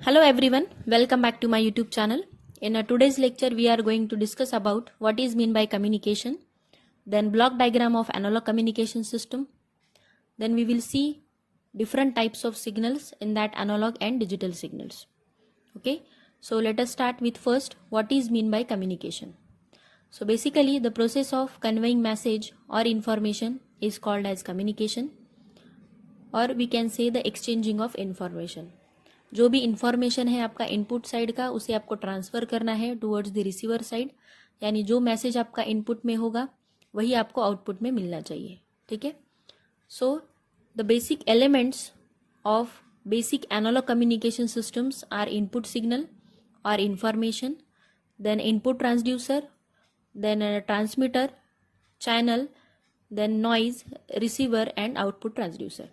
Hello everyone, welcome back to my YouTube channel. In today's lecture we are going to discuss about what is mean by communication, then block diagram of analog communication system, then we will see different types of signals in that analog and digital signals. Okay, so let us start with first what is mean by communication. So basically the process of conveying message or information is called as communication, or we can say the exchanging of information. जो भी information है आपका input side का उसे आपको transfer करना है towards the receiver side, यानी जो मैसेज आपका इनपुट में होगा वही आपको आउटपुट में मिलना चाहिए. ठीक है. So the basic elements of basic analogue communication systems are input signal और information, then input transducer, then transmitter, channel, then noise, receiver and output transducer.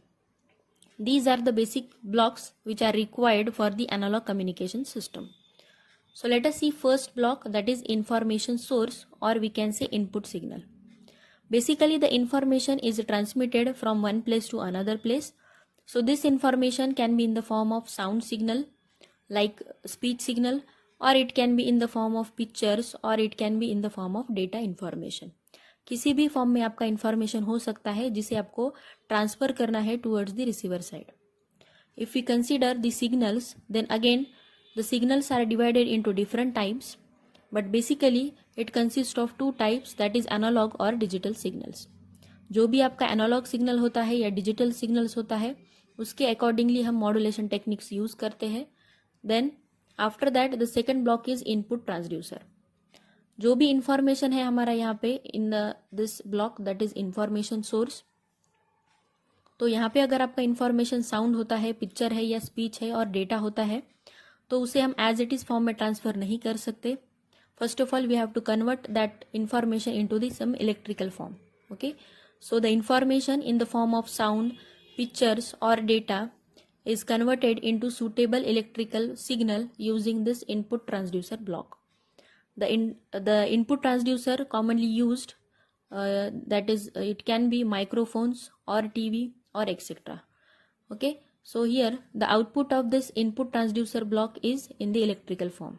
These are the basic blocks which are required for the analog communication system. So let us see first block, that is information source, or we can say input signal. Basically the information is transmitted from one place to another place. So this information can be in the form of sound signal like speech signal, or it can be in the form of pictures, or it can be in the form of data information. किसी भी form में आपका information हो सकता है जिसे आपको transfer करना है towards the receiver side. If we consider the signals, then again the signals are divided into different types, but basically it consist of two types, that is analog और डिजिटल सिग्नल्स. जो भी आपका analogue signal होता है या digital signals होता है उसके अकॉर्डिंगली हम मॉड्यूलेशन टेक्निक्स यूज करते हैं. Then after that the second block is input transducer. जो भी इंफॉर्मेशन है हमारा यहाँ पे in this block, that is information source. तो यहाँ पे अगर आपका इंफॉर्मेशन साउंड होता है, पिक्चर है या स्पीच है और डेटा होता है तो उसे हम एज इट इज फॉर्म में ट्रांसफर नहीं कर सकते. First of all we have to convert that information into the some electrical form. Okay, so the information in the form of sound, pictures और data is converted into suitable electrical signal using this input transducer block. The input transducer commonly used, that is it can be microphones or TV or etc. Okay, so here the output of this input transducer block is in the electrical form.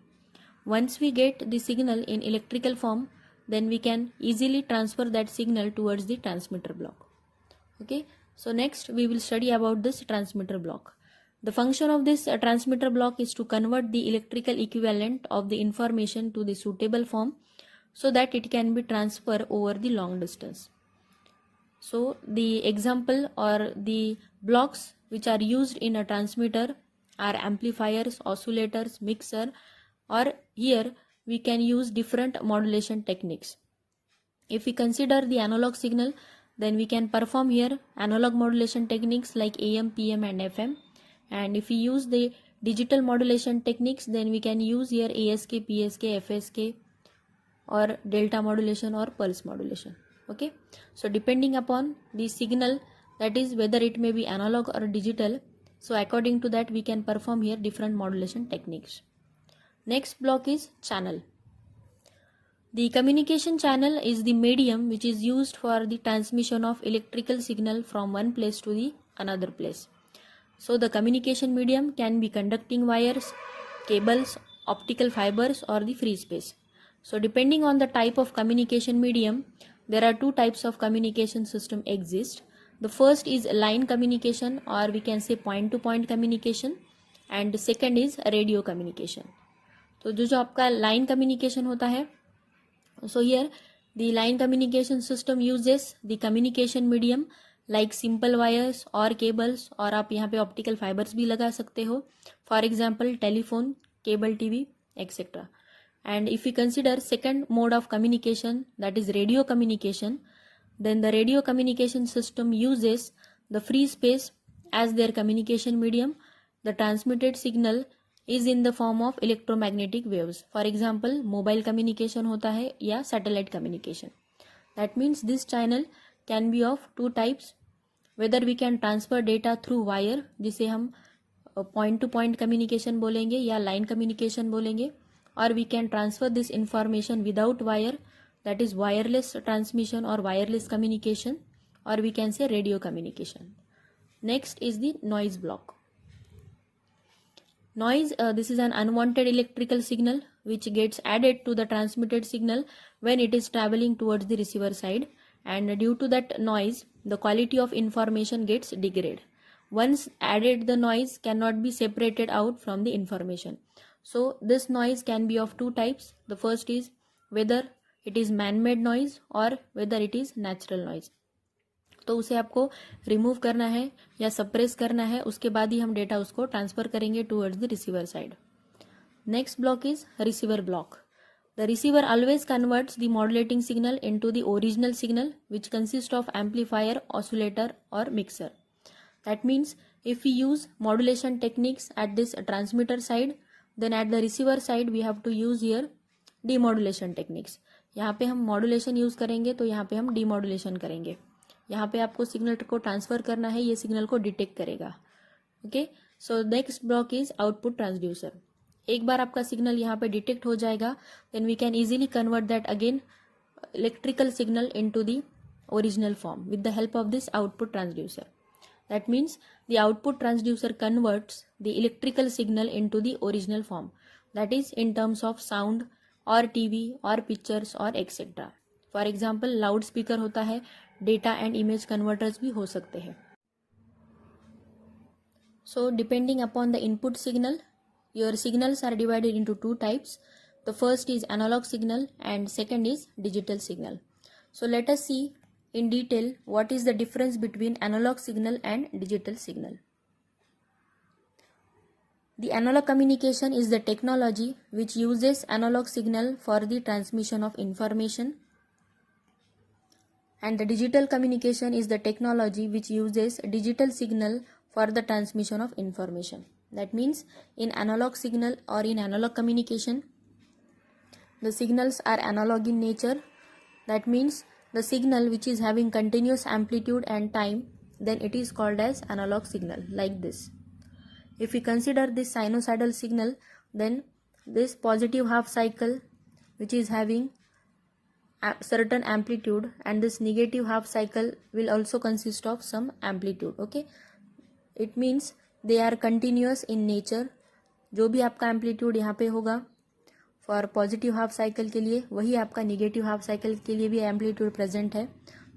Once we get the signal in electrical form, then we can easily transfer that signal towards the transmitter block. Okay, so next we will study about this transmitter block. The function of this transmitter block is to convert the electrical equivalent of the information to the suitable form so that it can be transferred over the long distance. So the example or the blocks which are used in a transmitter are amplifiers, oscillators, mixer, or here we can use different modulation techniques. If we consider the analog signal, then we can perform here analog modulation techniques like AM, PM and FM. And if we use the digital modulation techniques, then we can use here ASK, PSK, FSK or delta modulation or pulse modulation. Okay, so depending upon the signal, that is whether it may be analog or digital, so according to that we can perform here different modulation techniques. Next block is channel. The communication channel is the medium which is used for the transmission of electrical signal from one place to the another place. So the communication medium can be conducting wires, cables, optical fibers or the free space. So depending on the type of communication medium, there are two types of communication system exist. The first is line communication, or we can say point to point communication, and the second is radio communication. तो जो आपका line communication होता है, so here the line communication system uses the communication medium like simple wires और cables, और आप यहाँ पे ऑप्टिकल फाइबर्स भी लगा सकते हो, for example telephone, cable TV etcetera. And if you consider second mode of communication, that is radio communication, then the radio communication system uses the free space as their communication medium. The transmitted signal is in the form of electromagnetic waves. For example mobile communication होता है या satellite communication. That means this channel can be of two types. Whether we can transfer data through wire, जिसे हम point two point communication बोलेंगे या line communication बोलेंगे, और we can transfer this information without wire, that is wireless transmission और wireless communication, और we can say radio communication. Next is the noise block. Noise, this is an unwanted electrical signal which gets added to the transmitted signal when it is traveling towards the receiver side, and due to that noise the quality of information gets degraded. Once added, the noise cannot be separated out from the information. So this noise can be of two types. The first is whether it is man-made noise or whether it is natural noise. तो उसे आपको remove करना है या suppress करना है, उसके बाद ही हम डेटा उसको ट्रांसफर करेंगे towards the receiver side. Next block is receiver block. The receiver always converts the modulating signal into the original signal which consist of amplifier, oscillator और mixer. That means if we use modulation techniques at this transmitter side, then at the receiver side we have to use here demodulation techniques. यहाँ पे हम modulation use करेंगे तो यहाँ पे हम demodulation करेंगे. यहाँ पे आपको सिग्नल को ट्रांसफर करना है, ये सिग्नल को डिटेक्ट करेगा. Okay, so next block is output transducer. एक बार आपका सिग्नल यहाँ पे डिटेक्ट हो जाएगा, then we can easily convert that again electrical signal into the original form with the help of this output transducer. That means the output transducer converts the electrical signal into the original form, that is in terms of sound or TV or pictures or etc. For example, loudspeaker होता है, data and image converters भी हो सकते हैं. So depending upon the input signal, your signals are divided into two types. The first is analog signal and second is digital signal. So let us see in detail what is the difference between analog signal and digital signal. The analog communication is the technology which uses analog signal for the transmission of information, and the digital communication is the technology which uses digital signal for the transmission of information. That means in analog signal or in analog communication, the signals are analog in nature. That means the signal which is having continuous amplitude and time, then it is called as analog signal, like this. If we consider this sinusoidal signal, then this positive half cycle which is having a certain amplitude, and this negative half cycle will also consist of some amplitude. Okay, it means they are continuous in nature. जो भी आपका amplitude यहाँ पे होगा for positive half cycle के लिए, वही आपका निगेटिव हाफ साइकिल के लिए भी एम्पलीट्यूड प्रेजेंट है.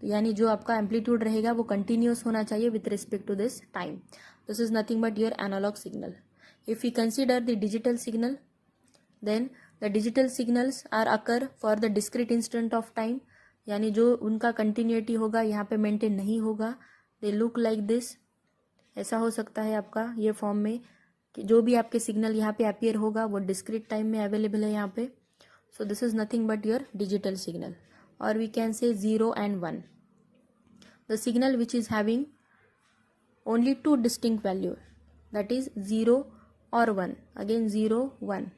तो यानी जो आपका एम्पलीट्यूड रहेगा वो कंटिन्यूस होना चाहिए with respect to this time. This is nothing but your analog signal. If you consider the digital signal, then the digital signals are occur for the discrete instant of time. यानी जो उनका continuity होगा यहाँ पे maintain नहीं होगा. They look like this. ऐसा हो सकता है आपका ये फॉर्म में कि जो भी आपके सिग्नल यहाँ पे अपीयर होगा वो डिस्क्रीट टाइम में अवेलेबल है यहाँ पे. So this is nothing but your digital signal, और we can say 0 and 1. The signal which is having only two distinct value, that is 0 or 1, again 0, 1,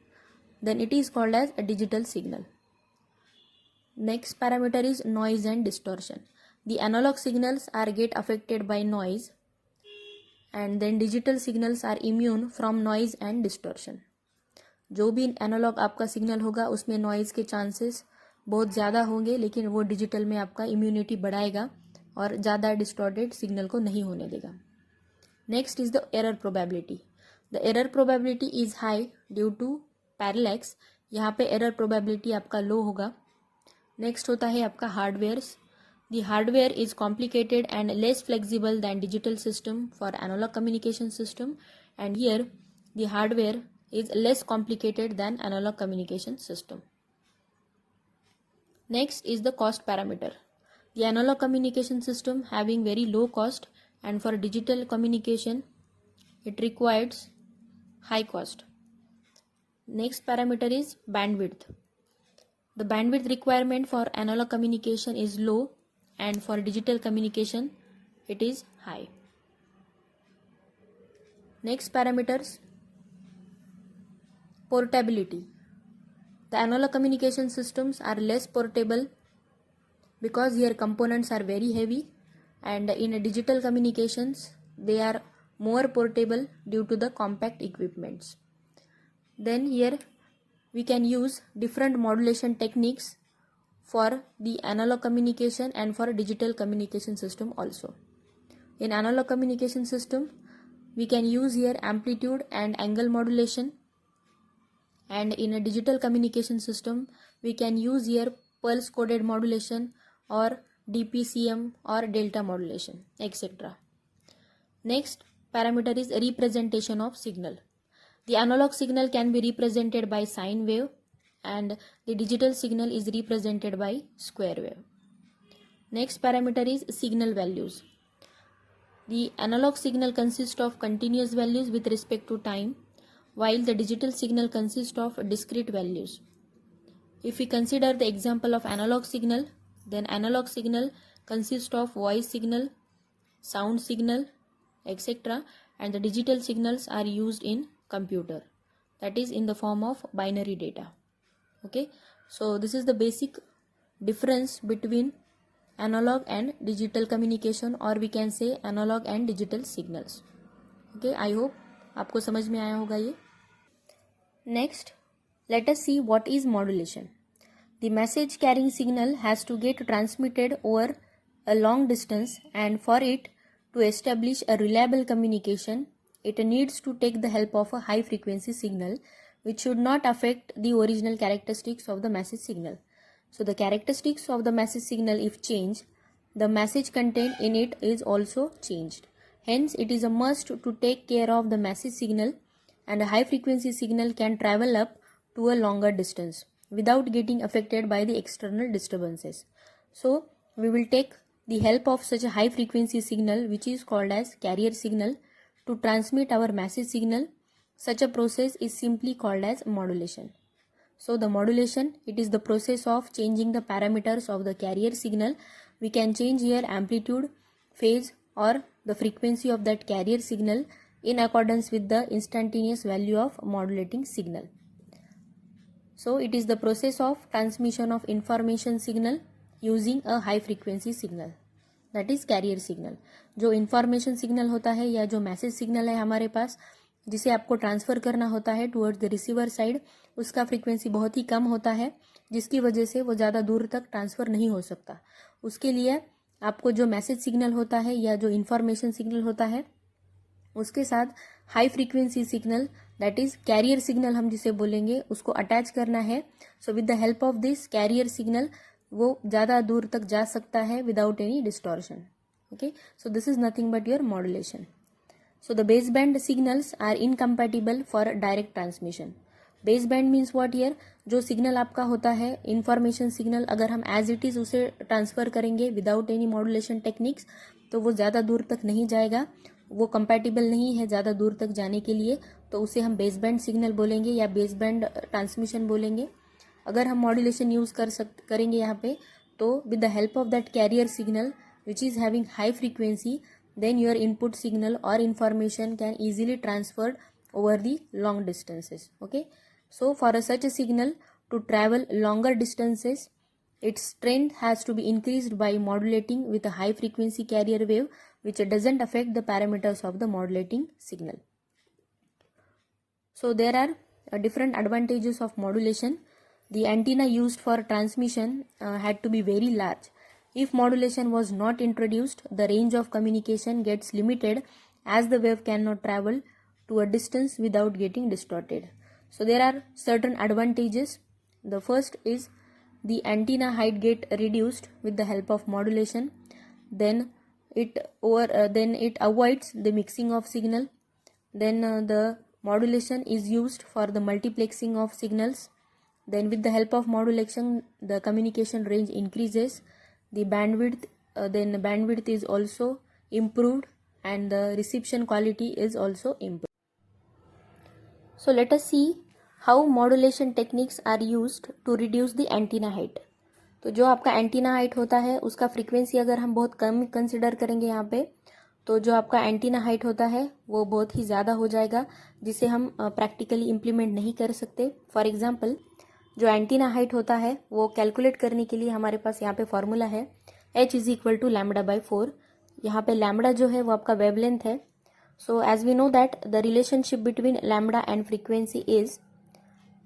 then it is called as a digital signal. Next parameter is noise and distortion. The analog signals are get affected by noise, and then digital signals are immune from noise and distortion. जो भी analogue आपका signal होगा उसमें noise के chances बहुत ज़्यादा होंगे, लेकिन वो डिजिटल में आपका इम्यूनिटी बढ़ाएगा और ज़्यादा डिस्टॉर्टेड सिग्नल को नहीं होने देगा. Next is the error probability. The error probability is high due to parallax. यहाँ पे एरर प्रोबेबिलिटी आपका लो होगा. नेक्स्ट होता है आपका hardwares. The hardware is complicated and less flexible than digital system for analog communication system, and here the hardware is less complicated than analog communication system. Next is the cost parameter. The analog communication system having very low cost, and for digital communication it requires high cost. Next parameter is bandwidth. The bandwidth requirement for analog communication is low, and for digital communication it is high. Next parameters, portability. The analog communication systems are less portable because here components are very heavy, and in digital communications they are more portable due to the compact equipments. Then here we can use different modulation techniques for the analog communication and for digital communication system also. In analog communication system, we can use here amplitude and angle modulation, and in a digital communication system we can use here pulse coded modulation or DPCM or delta modulation, etc. Next parameter is representation of signal. The analog signal can be represented by sine wave and the digital signal is represented by square wave. Next parameter is signal values. The analog signal consists of continuous values with respect to time, while the digital signal consists of discrete values. If we consider the example of analog signal, then analog signal consists of voice signal, sound signal, etc. and the digital signals are used in computer, that is in the form of binary data. Okay, so this is the basic difference between analog and digital communication, or we can say analog and digital signals. Okay, I hope आपको समझ में आया होगा ये. Next, let us see what is modulation. The message carrying signal has to get transmitted over a long distance, and for it to establish a reliable communication, it needs to take the help of a high frequency signal which should not affect the original characteristics of the message signal. So the characteristics of the message signal, if changed, the message contained in it is also changed. Hence, it is a must to take care of the message signal, and a high frequency signal can travel up to a longer distance without getting affected by the external disturbances. So we will take the help of such a high frequency signal, which is called as carrier signal, to transmit our message signal. Such a process is simply called as modulation. So the modulation, it is the process of changing the parameters of the carrier signal. We can change here amplitude, phase or the frequency of that carrier signal in accordance with the instantaneous value of modulating signal. So it is the process of transmission of information signal using a high frequency signal, that is carrier signal. जो information signal होता है या जो message signal है हमारे पास, जिसे आपको transfer करना होता है टुवर्ड्स द रिसीवर साइड, उसका फ्रीक्वेंसी बहुत ही कम होता है, जिसकी वजह से वो ज़्यादा दूर तक ट्रांसफ़र नहीं हो सकता. उसके लिए आपको जो मैसेज सिग्नल होता है या जो इन्फॉर्मेशन सिग्नल होता है उसके साथ high frequency signal, that is carrier signal हम जिसे बोलेंगे, उसको अटैच करना है. So with the help of this carrier signal वो ज़्यादा दूर तक जा सकता है without any distortion. Okay, so this is nothing but your modulation. So the baseband signals are incompatible for direct transmission. Baseband means what here? जो signal आपका होता है इंफॉर्मेशन सिग्नल, अगर हम एज इट इज़ उसे ट्रांसफ़र करेंगे without any modulation techniques तो वो ज़्यादा दूर तक नहीं जाएगा, वो कंपैटिबल नहीं है ज़्यादा दूर तक जाने के लिए, तो उसे हम बेसबैंड सिग्नल बोलेंगे या बेसबैंड ट्रांसमिशन बोलेंगे. अगर हम मॉड्यूलेशन यूज़ करेंगे यहाँ पे, तो with the help of that carrier signal which is having high frequency, then your input signal or information can easily transferred over the long distances. Okay, so for such a signal to travel longer distances, its strength has to be increased by modulating with a high frequency carrier wave which doesn't affect the parameters of the modulating signal. So there are different advantages of modulation. The antenna used for transmission had to be very large. If modulation was not introduced, the range of communication gets limited as the wave cannot travel to a distance without getting distorted. So there are certain advantages. The first is the antenna height get reduced with the help of modulation. Then it avoids the mixing of signal. Then the modulation is used for the multiplexing of signals. Then with the help of modulation, the communication range increases. The bandwidth is also improved and the reception quality is also improved. So let us see how modulation techniques are used to reduce the antenna height. तो जो आपका antenna height होता है उसका frequency अगर हम बहुत कम consider करेंगे यहाँ पे, तो जो आपका एंटीना हाइट होता है वो बहुत ही ज़्यादा हो जाएगा, जिसे हम प्रैक्टिकली इम्प्लीमेंट नहीं कर सकते. फॉर एग्जांपल, जो एंटीना हाइट होता है वो कैलकुलेट करने के लिए हमारे पास यहाँ पे फॉर्मूला है h इज इक्वल टू λ/4. यहाँ पे लैम्बडा जो है वो आपका वेवलेंथ है. So as we know that the relationship between lambda and frequency is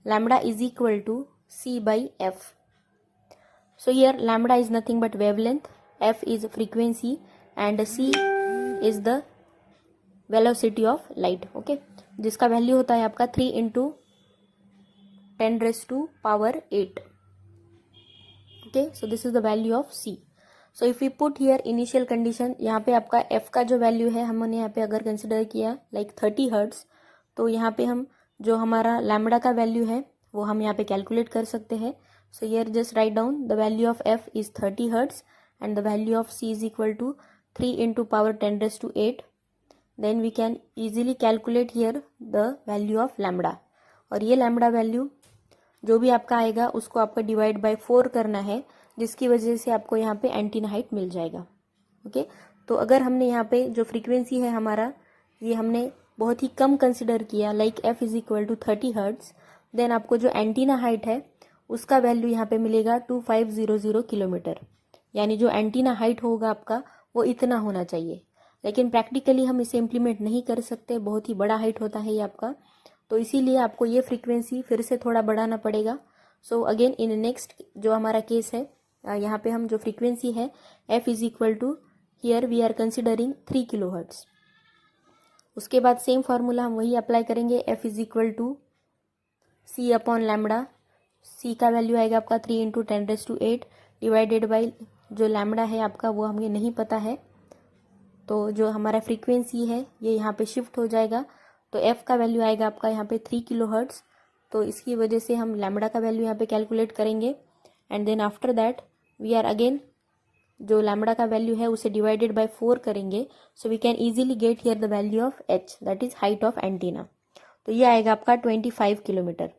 lambda is equal to c/f. So here lambda is nothing but wavelength, f is frequency and c is the velocity of light, okay, जिसका value होता है आपका 3 × 10⁸8. Okay, so this is the value of c. So if we put here initial condition, यहाँ पे आपका f का जो value है हमने यहाँ पे अगर कंसिडर किया लाइक 30 हर्ट्ज, तो यहाँ पे हम जो हमारा लैम्बडा का वैल्यू है वो हम यहाँ पे कैलकुलेट कर सकते हैं. So here just write down the value of f is 30 hertz and the value of c is equal to 3 × 10⁸8. Then we can easily calculate here the value of lambda. और ये लैम्बडा वैल्यू जो भी आपका आएगा उसको आपका divide by 4 करना है, जिसकी वजह से आपको यहाँ पे एंटीना हाइट मिल जाएगा. ओके, तो अगर हमने यहाँ पे जो फ्रीक्वेंसी है हमारा ये हमने बहुत ही कम कंसिडर किया like f is equal to 30 hertz, देन आपको जो एंटीना हाइट है उसका वैल्यू यहाँ पे मिलेगा 2500 किलोमीटर. यानी जो एंटीना हाइट होगा आपका वो इतना होना चाहिए. लेकिन प्रैक्टिकली हम इसे इम्प्लीमेंट नहीं कर सकते, बहुत ही बड़ा हाइट होता है ये आपका, तो इसीलिए आपको ये फ्रीक्वेंसी फिर से थोड़ा बढ़ाना पड़ेगा. सो अगेन इन नेक्स्ट जो हमारा केस है, यहाँ पे हम जो फ्रीक्वेंसी है f is equal to here we are considering 3 kilo hertz. उसके बाद सेम फार्मूला हम वही अप्लाई करेंगे, f is equal to c upon lambda. c का वैल्यू आएगा आपका 3 × 10⁸8 डिवाइडेड बाई जो लैम्बडा है आपका वो हमें नहीं पता है, तो जो हमारा फ्रीक्वेंसी है ये यहाँ पे शिफ्ट हो जाएगा. तो f का वैल्यू आएगा आपका यहाँ पे 3 किलो हर्ट्ज, तो इसकी वजह से हम लैम्बडा का वैल्यू यहाँ पे कैलकुलेट करेंगे. And then after that we are again जो लैम्बडा का वैल्यू है उसे डिवाइडेड बाय 4 करेंगे. So we can easily get here the value of h, that is height of antenna. तो ये आएगा आपका 25 किलोमीटर.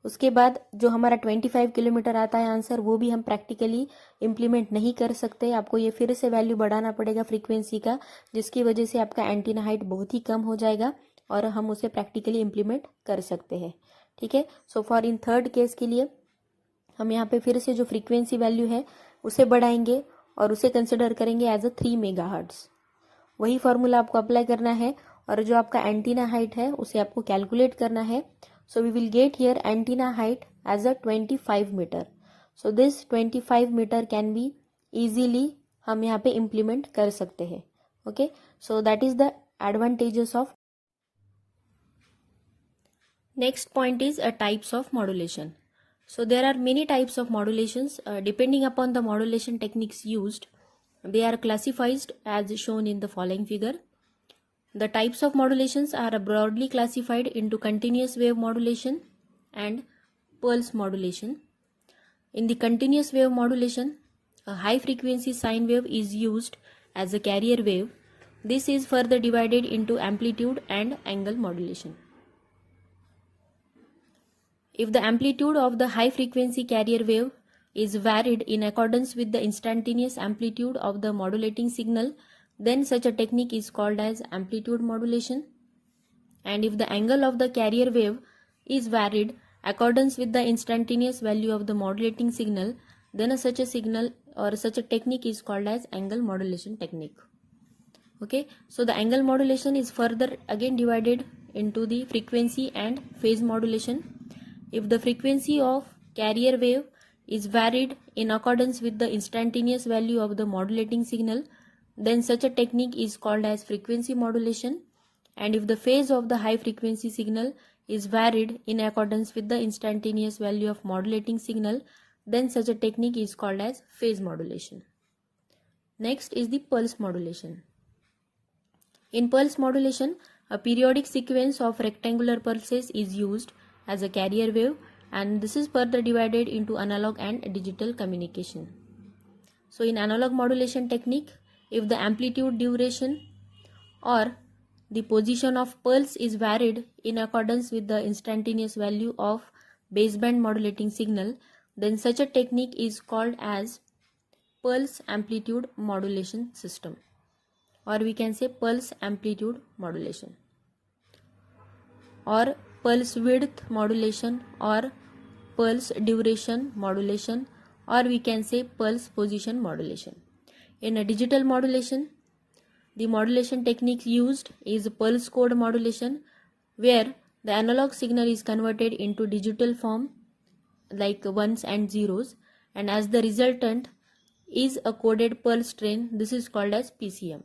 उसके बाद जो हमारा 25 किलोमीटर आता है आंसर, वो भी हम प्रैक्टिकली इम्प्लीमेंट नहीं कर सकते. आपको ये फिर से वैल्यू बढ़ाना पड़ेगा फ्रीक्वेंसी का, जिसकी वजह से आपका एंटीना हाइट बहुत ही कम हो जाएगा और हम उसे प्रैक्टिकली इम्प्लीमेंट कर सकते हैं. ठीक है, so for in third case के लिए हम यहाँ पे फिर से जो फ्रीक्वेंसी वैल्यू है उसे बढ़ाएंगे और उसे कंसिडर करेंगे एज अ 3 मेगाहर्ट्ज. वही फॉर्मूला आपको अप्लाई करना है और जो आपका एंटीना हाइट है उसे आपको कैलकुलेट करना है. So we will get here antenna height as a 25 meter. So this 25 meter can be easily हम यहाँ पे इम्प्लीमेंट कर सकते हैं. Okay, so that is the advantages of. Next point is types of modulation. So there are many types of modulations. Depending upon the modulation techniques used, they are classified as shown in the following figure. The types of modulations are broadly classified into continuous wave modulation and pulse modulation. In the continuous wave modulation, a high frequency sine wave is used as a carrier wave. This is further divided into amplitude and angle modulation. If the amplitude of the high frequency carrier wave is varied in accordance with the instantaneous amplitude of the modulating signal, then such a technique is called as amplitude modulation. And if the angle of the carrier wave is varied accordance with the instantaneous value of the modulating signal, then such a signal or such a technique is called as angle modulation technique. Okay, so the angle modulation is further again divided into the frequency and phase modulation. If the frequency of carrier wave is varied in accordance with the instantaneous value of the modulating signal, then such a technique is called as frequency modulation. And if the phase of the high frequency signal is varied in accordance with the instantaneous value of modulating signal, then such a technique is called as phase modulation. Next is the pulse modulation. In pulse modulation, a periodic sequence of rectangular pulses is used as a carrier wave, and this is further divided into analog and digital communication. So in analog modulation technique, if the amplitude, duration or the position of pulse is varied in accordance with the instantaneous value of baseband modulating signal, then such a technique is called as pulse amplitude modulation system, or we can say pulse amplitude modulation, or pulse width modulation, or pulse duration modulation, or we can say pulse position modulation. In a digital modulation, the modulation technique used is pulse code modulation, where the analog signal is converted into digital form like ones and zeros, and as the resultant is a coded pulse train. This is called as PCM.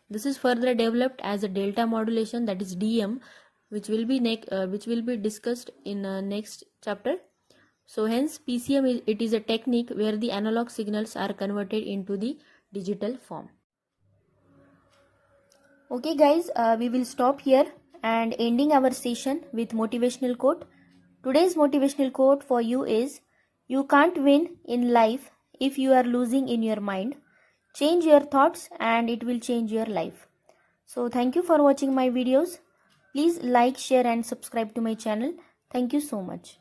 This is further developed as a delta modulation, that is DM, which will be discussed in next chapter. So hence PCM it is a technique where the analog signals are converted into the digital form. Okay guys, we will stop here and ending our session with motivational quote. Today's motivational quote for you is, you can't win in life if you are losing in your mind. Change your thoughts and it will change your life. So thank you for watching my videos. Please like, share and subscribe to my channel. Thank you so much.